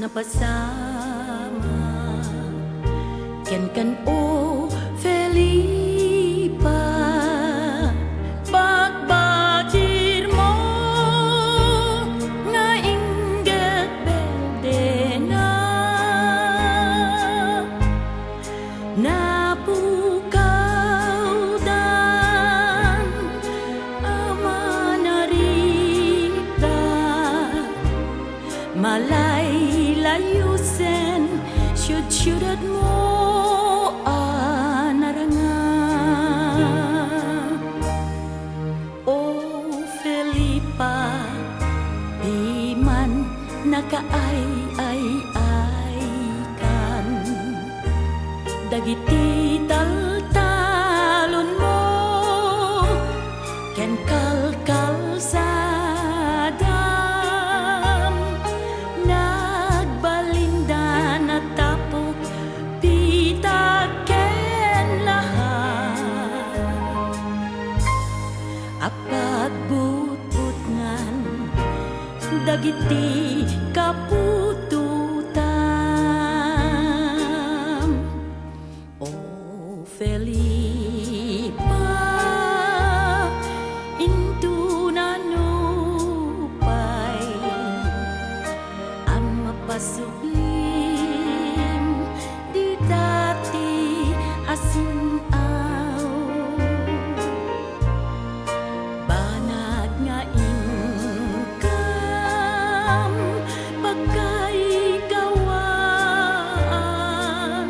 napasama ken kan o Felipa pagbatir mo nga inggit belde na pukaw dan ama narita malay layusen syud-syudat mo narangan. Oh Felipa, di man nakaay-ay-ay kan dagiti taltalon mo ken kalkalsadam nagbalindan at tapok pitag ken lahat apag butbutngan dagiti kapututam. Oh Felipa, into nanupay ang mapasublim di dati asinaw banag nga ingkam pagkaigawaan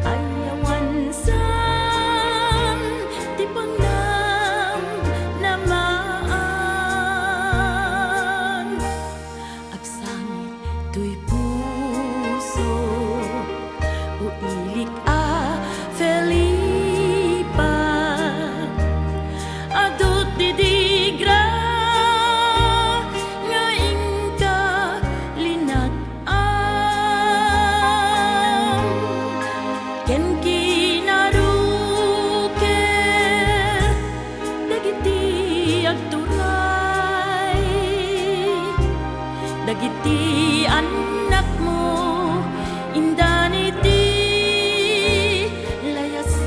ayawan sam di pangnam namaan agsangit tuy puso uilik Felipa adut didigra nga ingka linag-am ken kinaruke dagiti agturay dagiti anak mo indaniti layasan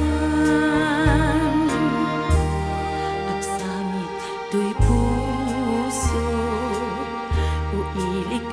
agsamit tuy puso uilik